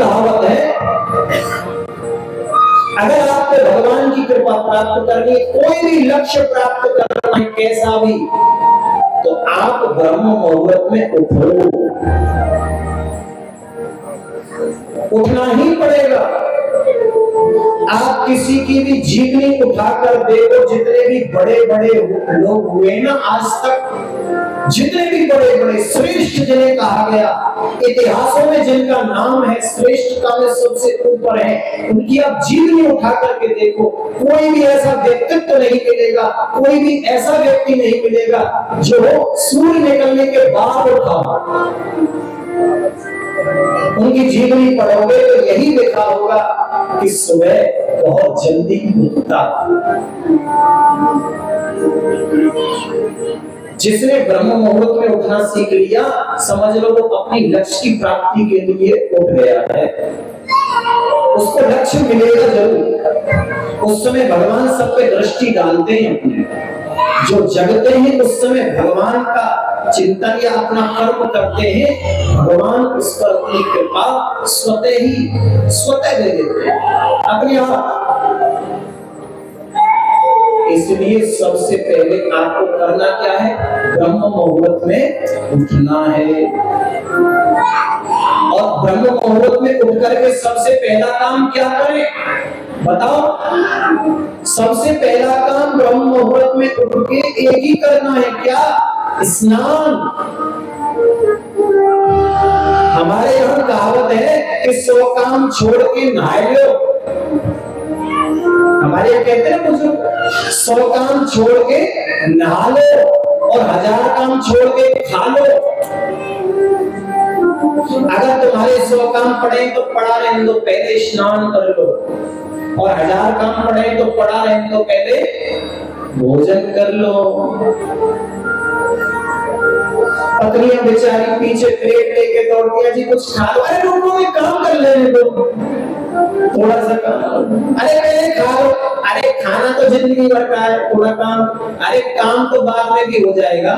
कहावत है, अगर आपको भगवान की कृपा प्राप्त करनी, कोई भी लक्ष्य प्राप्त करना है कैसा भी, तो आप ब्रह्म मुहूर्त में उठना ही पड़ेगा। आप किसी की भी जीवनी उठाकर देखो, जितने भी बड़े बड़े लोग हुए ना आज तक, जितने भी बड़े बड़े श्रेष्ठ जिन्हें कहा गया, इतिहासों में जिनका नाम है, श्रेष्ठता में सबसे ऊपर है, उनकी आप जीवनी उठा करके देखो, कोई भी ऐसा व्यक्तित्व नहीं मिलेगा, कोई भी ऐसा व्यक्ति नहीं मिलेगा जो सूर्य निकलने के बाद उठा। उनकी जीवनी पढ़ोगे तो यही देखा होगा कि सुबह बहुत जल्दी उठता। जिसने ब्रह्म मुहूर्त में उठना सीख लिया, समझ लो वो अपनी लक्ष्य की प्राप्ति के लिए उठ गया है। उसको लक्ष्य मिलेगा जरूर। उस समय भगवान सब पे दृष्टि डालते हैं अपनी, जो जगते हैं उस समय भगवान का चिंतन या अपना कर्म करते हैं, भगवान उस पर अपनी कृपा स्वतः दे देते हैं अपने आप। इसलिए सबसे पहले आपको करना क्या है, ब्रह्म मुहूर्त में उठना है। और ब्रह्म मुहूर्त में उठ करके सबसे पहला काम क्या करें बताओ? सबसे पहला काम ब्रह्म मुहूर्त में उठ के एक ही करना है, क्या? स्नान। हमारे यहाँ कहावत है कि 100 काम छोड़ के नहा लो। हमारे यहाँ कहते हैं मुझे 100 काम छोड़ के नहा लो और 1000 काम छोड़ के खा लो। अगर तुम्हारे 100 काम पड़े तो पड़ा रहने दो, पहले स्नान कर लो, और 1000 काम पड़े तो पड़ा रहने दो, पहले भोजन कर लो। पत्नियां बेचारी पीछे प्लेट लेके दौड़ती है, जी कुछ खा लो। अरे रुको, एक काम कर लेने दो, थोड़ा सा काम। अरे पहले खा लो। अरे खाना तो जिंदगी भर का है, थोड़ा काम। अरे काम तो बाद में भी हो जाएगा।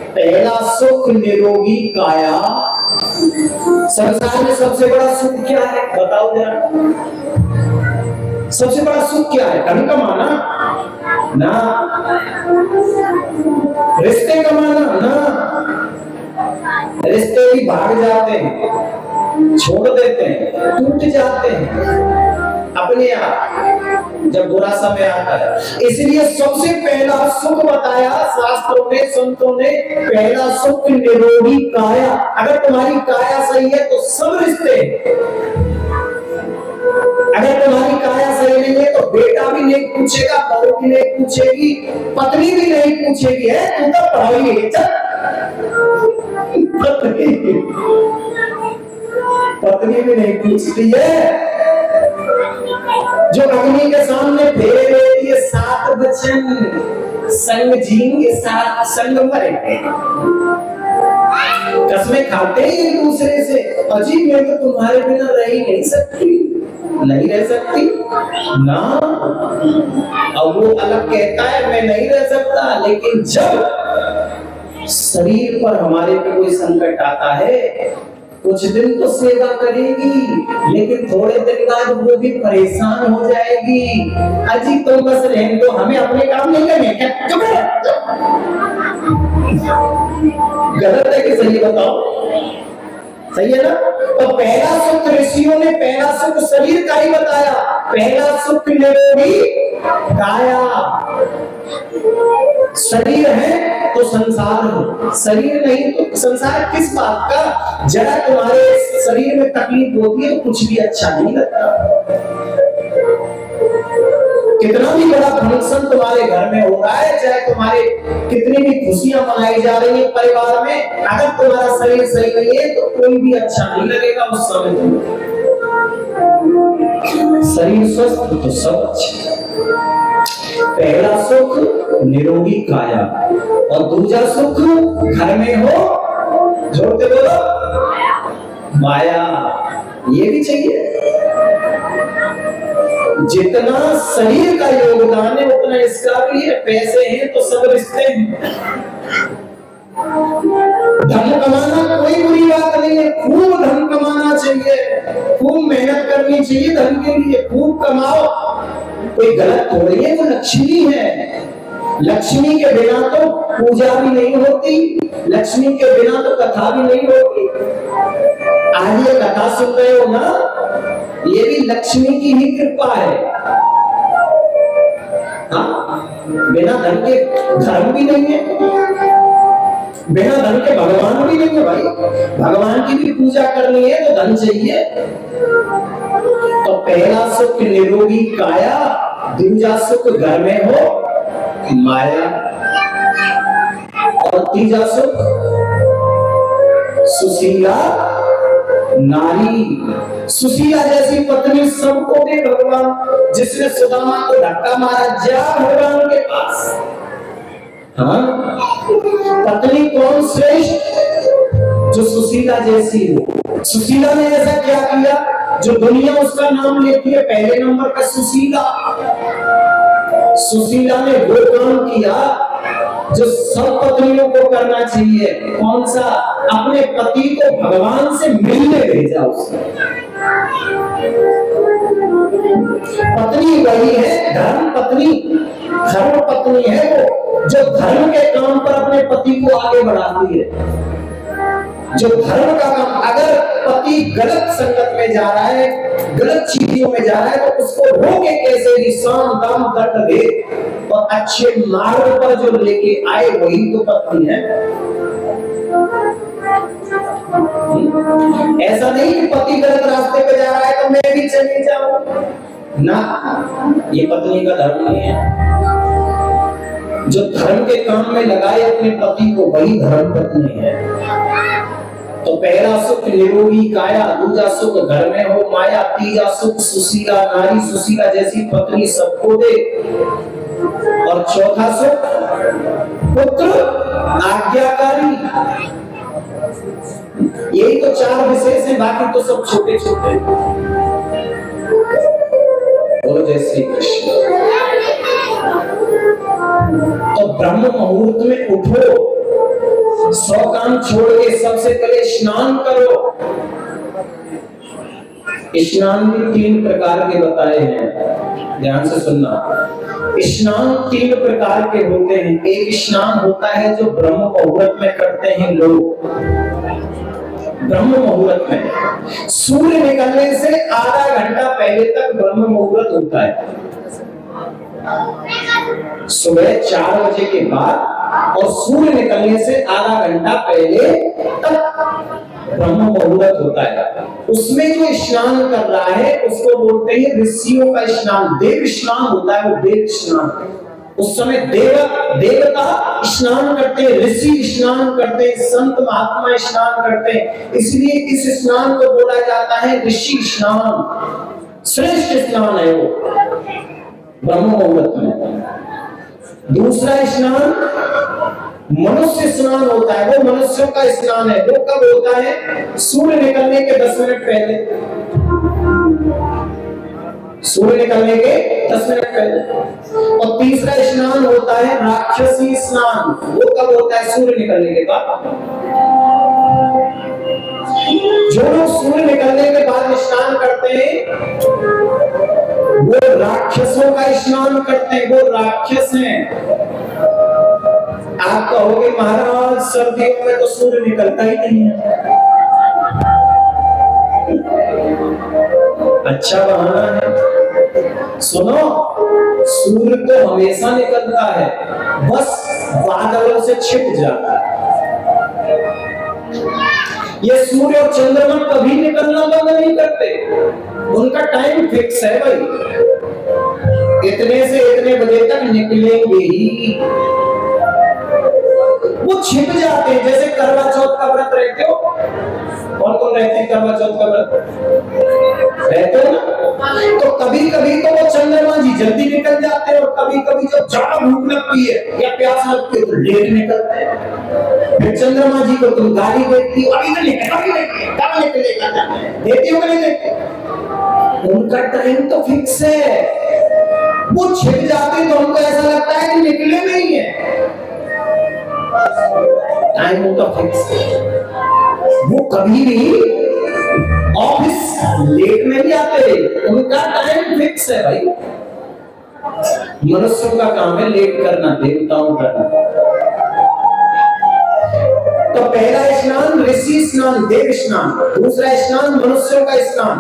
पहला सुख निरोगी काया। संसार में सबसे बड़ा सुख क्या है बताओ जरा? सबसे बड़ा सुख क्या है? धन कमाना ना, रिश्ते कमाना ना। रिश्ते भी भाग जाते हैं, छोड़ देते हैं, टूट जाते हैं अपने आप जब बुरा समय आता है। इसलिए सबसे पहला सुख बताया शास्त्रों में, संतों ने, पहला सुख निरोगी काया। अगर तुम्हारी काया सही है तो सब रिश्ते, अगर तुम्हारी काया सही नहीं है तो बेटा भी नहीं पूछेगा, बहू भी नहीं पूछेगी, पत्नी भी नहीं पूछेगी, है तू तो पढ़ाई है, चल। पत्नी भी नहीं पूछती है। जो अग्नि के सामने फेरे देती है 7 वचन, संग जीएंगे साथ संग मरेंगे। कसमें खाते हैं एक दूसरे से, अजी मैं तो तुम्हारे बिना रह ही नहीं सकती, नहीं रह सकती ना। अब वो अलग कहता है मैं नहीं रह सकता, लेकिन जब शरीर पर हमारे पे कोई संकट आता है, कुछ दिन तो सेवा करेगी, लेकिन थोड़े दिन बाद वो भी परेशान हो जाएगी। अजी तुम बस रहने दो, हमें अपने काम नहीं करने क्या? चुप रहो। गलत है कि सही बताओ? सही है ना? तो पहला सुख ऋषियों ने पहला सुख शरीर का ही बताया, पहला सुख निरोगी काया। शरीर है तो संसार हो, शरीर नहीं तो संसार किस बात का? जरा तुम्हारे शरीर में तकलीफ होती है तो कुछ भी अच्छा नहीं लगता। कितना भी बड़ा फंक्शन तुम्हारे घर में हो रहा है, चाहे तुम्हारे कितनी भी खुशियां मनाई जा रही है परिवार में, अगर तुम्हारा शरीर सही नहीं है तो कोई भी अच्छा नहीं लगेगा उस समय। शरीर स्वस्थ तो सब अच्छा। पहला सुख निरोगी काया, और दूसरा सुख घर में हो, जोड़ते बोलो, माया। ये भी चाहिए। जितना शरीर का योगदान है उतना इसका भी है। पैसे हैं तो सब रिश्ते हैं। धन कमाना कोई बुरी बात नहीं है, खूब धन कमाना चाहिए, खूब मेहनत करनी चाहिए धन के लिए, खूब कमाओ, कोई गलत थोड़ी है, वो लक्ष्मी है। लक्ष्मी के बिना तो पूजा भी नहीं होती, लक्ष्मी के बिना तो कथा भी नहीं होती। आज ये कथा सुन रहे हो ना, ये भी लक्ष्मी की ही कृपा है। हाँ, बिना धन के धर्म भी नहीं है, बिना धन के भगवान भी नहीं है भाई। भगवान की भी पूजा करनी है तो धन चाहिए। तो पहला सुख निरोगी काया, दूजा सुख घर में हो माया, और तीजा सुख सुशीला नारी। सुशीला जैसी पत्नी सबको दे भगवान, जिसने सुदामा को धक्का मारा, जा भगवान के पास। हाँ, पत्नी कौन श्रेष्ठ? जो सुशीला जैसी हो। सुशीला ने ऐसा क्या किया जो दुनिया उसका नाम लेती है पहले नंबर का सुशीला। सुशीला ने वो काम किया जो सब पत्नियों को करना चाहिए। कौन सा? अपने पति को भगवान से मिलने भेजा उसने। पत्नी वही है धर्म पत्नी, धर्म पत्नी है वो, जो धर्म के काम पर अपने पति को आगे बढ़ाती है, जो धर्म का काम। अगर पति गलत संगत में जा रहा है, गलत चीजों में जा रहा है, तो उसको रोके कैसे भी, साम दाम दंड दे और अच्छे मार्ग पर जो लेके आए, वही तो पत्नी है। ऐसा नहीं कि पति गलत रास्ते पे जा रहा है तो मैं भी चले जाऊं ना, ये पत्नी का धर्म नहीं है। जो धर्म के काम में लगाए अपने पति को, वही धर्म पत्नी है। तो पहला सुख निरोगी काया, दूजा सुख घर में हो माया, तीजा सुख सुशीला नारी, सुशीला जैसी पत्नी सबको दे, और चौथा सुख पुत्र आज्ञाकारी। यही तो चार विशेष है, बाकी तो सब छोटे छोटे। बोलो जय श्री कृष्ण। तो ब्रह्म मुहूर्त में उठो, 100 काम छोड़ के सबसे पहले स्नान करो। स्नान भी 3 प्रकार के बताए हैं, ध्यान से सुनना। स्नान 3 प्रकार के होते हैं। एक स्नान होता है जो ब्रह्म मुहूर्त में करते हैं लोग। ब्रह्म मुहूर्त में सूर्य निकलने से आधा घंटा पहले तक ब्रह्म मुहूर्त होता है। सुबह 4 बजे के बाद और सूर्य निकलने से आधा घंटा पहले तक ब्रह्म मुहूर्त होता है। उसमें जो स्नान कर रहा है उसको बोलते हैं ऋषियों का स्नान, देव स्नान होता है, वो देव स्नान। उस समय देवता स्नान करते हैं, ऋषि स्नान करते हैं, संत महात्मा स्नान करते हैं, इसलिए इस स्नान को बोला जाता है ऋषि स्नान। श्रेष्ठ स्नान है वो ब्रह्म मुहूर्त में। दूसरा स्नान मनुष्य स्नान होता है, वो मनुष्यों का स्नान है। वो कब होता है? सूर्य निकलने के 10 मिनट पहले। सूर्य निकलने के 10 मिनट पहले। और तीसरा स्नान होता है राक्षसी स्नान। वो कब होता है? सूर्य निकलने के बाद। जो लोग सूर्य निकलने के बाद स्नान करते हैं वो राक्षसों का स्नान करते हैं, वो राक्षस हैं। आप कहोगे महाराज सर्दियों में तो सूर्य निकलता ही नहीं है। अच्छा बहाना है। सुनो, सूर्य तो हमेशा निकलता है, बस बादलों से छिप जाता है। ये सूर्य और चंद्रमा कभी निकलना बंद नहीं करते, उनका टाइम फिक्स है भाई, इतने से इतने बजे तक निकलेंगे ही। वो छिप जाते हैं। जैसे करवा चौथ का व्रत रहते हो, कौन कौन रहते हैं करवा चौथ का व्रत रहते हो ना, तो कभी कभी तो वो चंद्रमा जी जल्दी निकल जाते हैं और कभी कभी जब ज्यादा भूख लगती है या प्यास लगती है तो लेट निकलते हैं। फिर चंद्रमा जी को तुम गाली देती हो, अभी तो निकलेगा, देती हो कि नहीं देती? उनका टाइम तो फिक्स है। वो छिप जाते तो हमको ऐसा लगता है कि निकले नहीं है। टाइम उनका फिक्स है। वो कभी भी ऑफिस लेट नहीं आते, उनका टाइम फिक्स है भाई। मनुष्यों का काम है लेट करना, देवताओं का नहीं। तो पहला स्नान ऋषि स्नान, देव स्नान, दूसरा स्नान मनुष्यों का स्नान,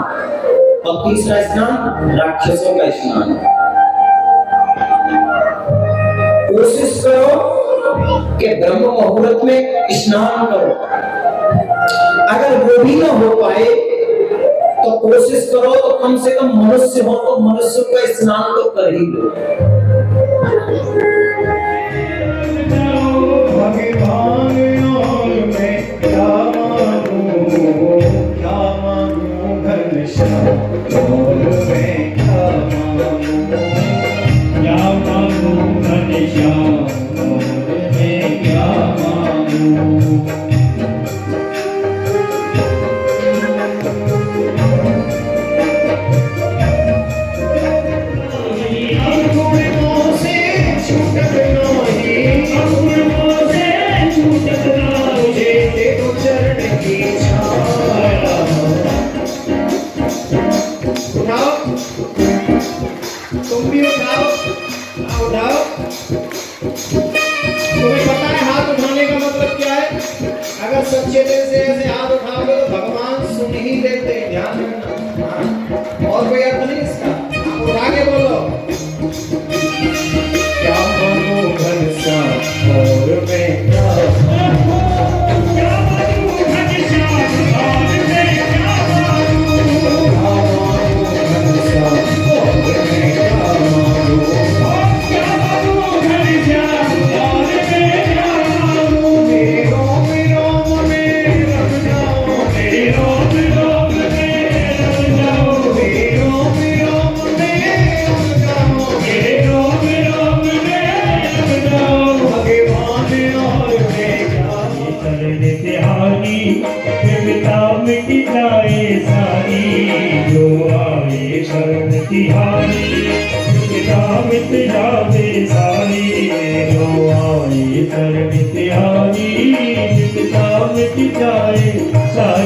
और तीसरा स्नान राक्षसों का स्नान। कोशिश करो कि ब्रह्म मुहूर्त में स्नान करो। अगर वो भी ना हो पाए तो कोशिश करो तो कम से कम मनुष्य हो तो मनुष्य का स्नान तो कर ही लो। तुम भी उठाओ, उठाओ। तुम्हें पता है हाथ उठाने का मतलब क्या है? अगर सच्चे दिल से ऐसे हाथ उठाओगे तो भगवान सुन ही लेते हैं, ध्यान रखना। और कोई अर्थ नहीं इसका, उठा के बोलो। क्या मानो घनश्याम और मैं मिट जाए सारी, जो आए शरण तिहारी। मिट जाए सारी, जो आए शरण तिहारी। मिट जाए सारी।